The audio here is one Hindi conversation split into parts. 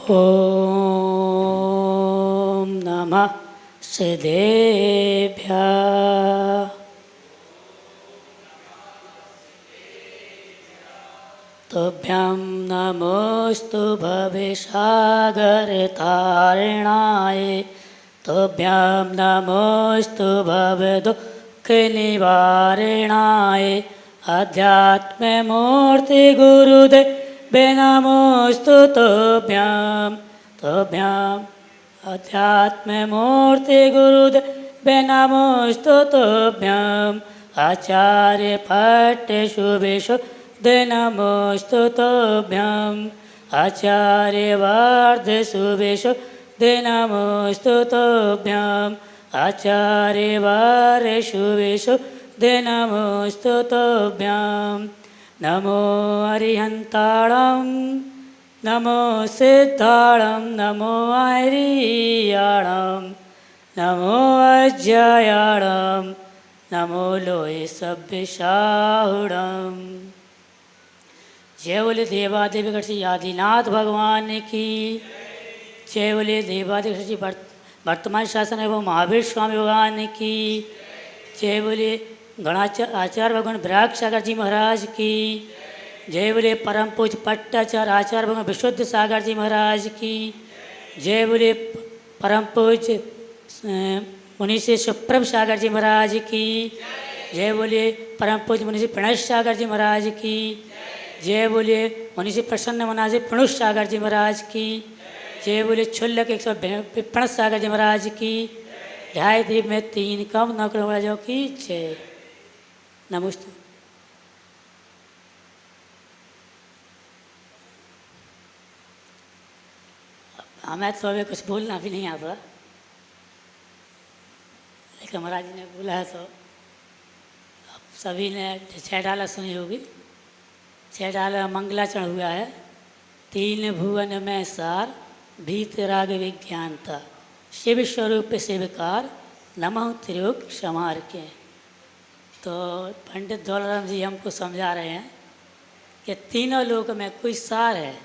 ॐ नमः सिद्धेभ्यः। तुभ्यं नमोऽस्तु भवसागरतारिणाय। तुभ्यं नमोऽस्तु भवदुःखनिवारणाय। अध्यात्ममूर्तिगुरुदेवे नमोऽस्तु तुभ्यं। तुभ्यं अध्यात्ममूर्तिगुरुदेवे नमोऽस्तु तुभ्यं। आचार्य भट्टशुभेषु नमोऽस्तु तुभ्यं। आचार्य वार्धशुभेषु नमोऽस्तु तुभ्यं। आचार्य वार्धशुभेषु नमोऽस्तु तुभ्यं। नमो अरिहन्ताणं नमो सिद्धाणं नमो आर्याणं नमो अज्जयाणं नमो लोये सभ्यसाहुणम्। जय बोले देवादेव श्री आदिनाथ भगवान की। जय बोले देवादेव श्री वर्तमान शासन एवं महावीर स्वामी भगवान की। जय बोले आचार्य भगवान विराग सागर जी महाराज की। जय बोले परम पूज्य पट्टाचार्य आचार्य भगवान विशुद्ध सागर जी महाराज की। जय बोले परम पूज्य मुनि श्री सुप्रभ सागर जी महाराज की। जय बोले परम पूज्य मुनि श्री प्रणय सागर जी महाराज की। जय बोलिए मुनि श्री प्रसन्न मनाजी प्रणुष सागर जी महाराज की। जय बोलिए क्षुल्लक 100 सागर जी महाराज की। ढाई द्वीप में 3 कम नौकरों की जय। नमस्ते। हमें तो अभी कुछ बोलना भी नहीं आता, लेकिन महाराज जी ने बोला है तो आप सभी ने छेड़ाला सुनी होगी। छेड़ाला मंगलाचरण हुआ है। 3 भुवन में सार भीतराग विज्ञानता शिव स्वरूप शिवकार नमः त्रियोग समार के। तो पंडित दौलराम जी हमको समझा रहे हैं कि तीनों लोक में कोई सार है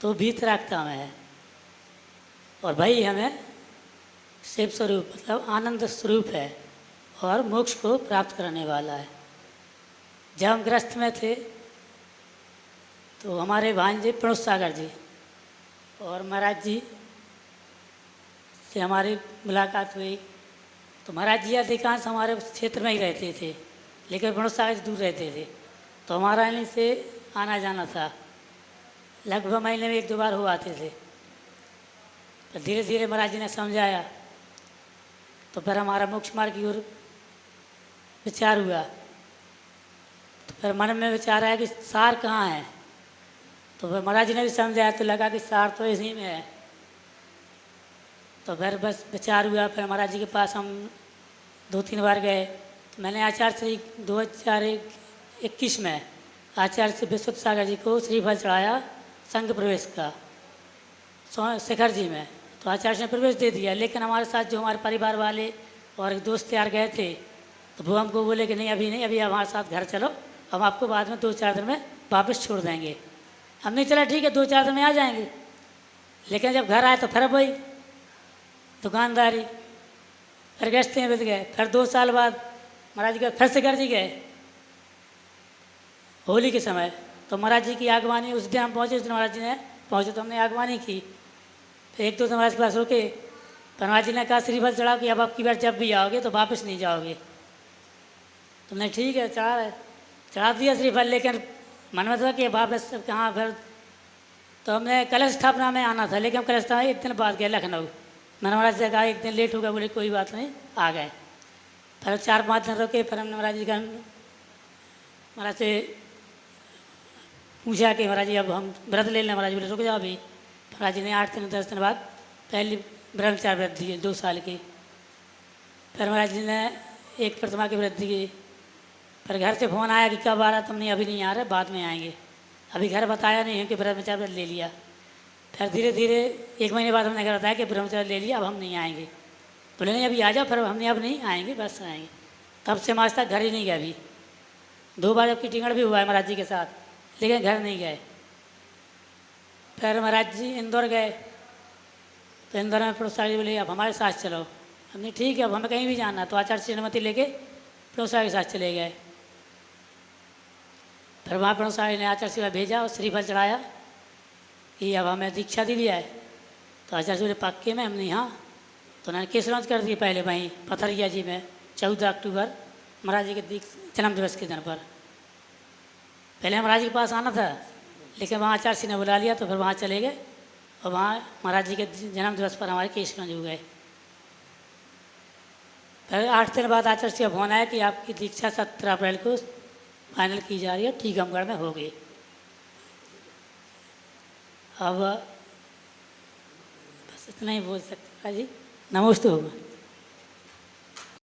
तो भीतरागता में है, और भाई हमें शिव स्वरूप मतलब आनंद स्वरूप है और मोक्ष को प्राप्त करने वाला है। जब हम ग्रस्त में थे तो हमारे भांजे प्रणुष सागर जी और महाराज जी से हमारी मुलाकात हुई। तो महाराज जी अधिकांश हमारे क्षेत्र में ही रहते थे, लेकिन प्रणुष सागर जी दूर रहते थे, तो हमारा इन्हीं से आना जाना था। लगभग महीने में 1-2 बार हो आते थे। तो धीरे धीरे महाराज जी ने समझाया, तो फिर हमारा मोक्ष मार्ग की ओर विचार हुआ। तो फिर मन में विचार आया कि सार कहाँ है। तो फिर महाराज जी ने भी समझाया, तो लगा कि सार तो इसी में है। तो फिर बस विचार हुआ। फिर महाराज जी के पास हम 2-3 बार गए। तो मैंने आचार्य श्री 2021 में आचार्य श्री विशुद्ध सागर जी को श्रीफल चढ़ाया संघ प्रवेश का शिखर जी में। तो आचार्य ने प्रवेश दे दिया, लेकिन हमारे साथ जो हमारे परिवार वाले और एक दोस्त यार गए थे, तो वो हमको बोले कि नहीं अभी नहीं, अभी हमारे साथ घर चलो, हम आपको बाद में 2-4 दिन में वापस छोड़ देंगे। हमने चला ठीक है 2-4 दिन में आ जाएंगे। लेकिन जब घर आए तो फिर वही दुकानदारी, फिर गश्ते में बीत गए। फिर 2 साल बाद महाराज जी का फिर शिखर जी गए होली के समय। तो महाराज जी की आगवानी उस दिन हम पहुँचे, उस दिन महाराज जी ने पहुँचे तो हमने आगवानी की। फिर 1-2 दिन महाराज के पास रुके। पर महाराज जी ने कहा श्रीफल चढ़ाओ कि अब आपकी बार जब भी आओगे तो वापस नहीं जाओगे। तुमने ठीक है चढ़ा दिया श्रीफल, लेकिन मन में था कि वापस कहाँ फिर। तो हमने कलश स्थापना में आना था, लेकिन हम कलश स्थापना 1 दिन बाद गए लखनऊ। मैंने महाराज से कहा 1 दिन लेट हो गया, बोले कोई बात नहीं आ गए। फिर 4-5 दिन रुके। फिर हमने महाराज जी का महाराज से पूछा कि महाराज जी अब हम व्रत ले लें। महाराज बोले रुक जाओ अभी। महाराज जी ने 8-10 दिन बाद पहली ब्रह्मचार्य व्रत दिए 2 साल की। फिर महाराज जी ने एक प्रतिमा की व्रत दी। फिर घर से फ़ोन आया कि कब आ रहा, तुमने अभी नहीं आ रहे, बाद में आएंगे। अभी घर बताया नहीं है कि ब्रह्मचार्य व्रत ले लिया। फिर धीरे धीरे 1 महीने बाद हमने घर बताया कि ब्रह्मचार्य ले लिया, अब हम नहीं आएंगे। बोले नहीं अभी आ जाओ। फिर हमने अब नहीं आएंगे, बस आएंगे। तब से हम आज तक घर ही नहीं गए। अभी 2 बार जबकि टिकट भी हुआ है महाराज जी के साथ, लेकिन घर नहीं गए। फिर महाराज जी इंदौर गए, तो इंदौर में प्रोसारी बोले अब हमारे साथ चलो। हमने ठीक है, अब हमें कहीं भी जाना, तो आचार्य श्री अनुमति लेके प्रोसारी के साथ चले गए। फिर वहाँ प्रोसारी ने आचार्य श्री भेजा और श्रीफल चढ़ाया कि अब हमें दीक्षा दी जाए। तो आचार्य श्री बोले पक्के में? हमने हाँ। तो उन्होंने केस लॉन्च कर दिए पहले वहीं पथरिया जी में 14 अक्टूबर महाराज जी के जन्म दिवस के दिन पर। पहले महाराज जी के पास आना था, लेकिन वहाँ आचार्य श्री ने बुला लिया, तो फिर वहाँ चले गए और वहाँ महाराज जी के जन्म दिवस पर हमारे केस लॉन्च हो गए। फिर 8 दिन बाद आचार्य श्री का फोन आया कि आपकी दीक्षा 17 अप्रैल को फाइनल की जा रही है, टीकमगढ़ में होगी। अब बस इतना ही बोल सकते हैं जी। नमोस्तु।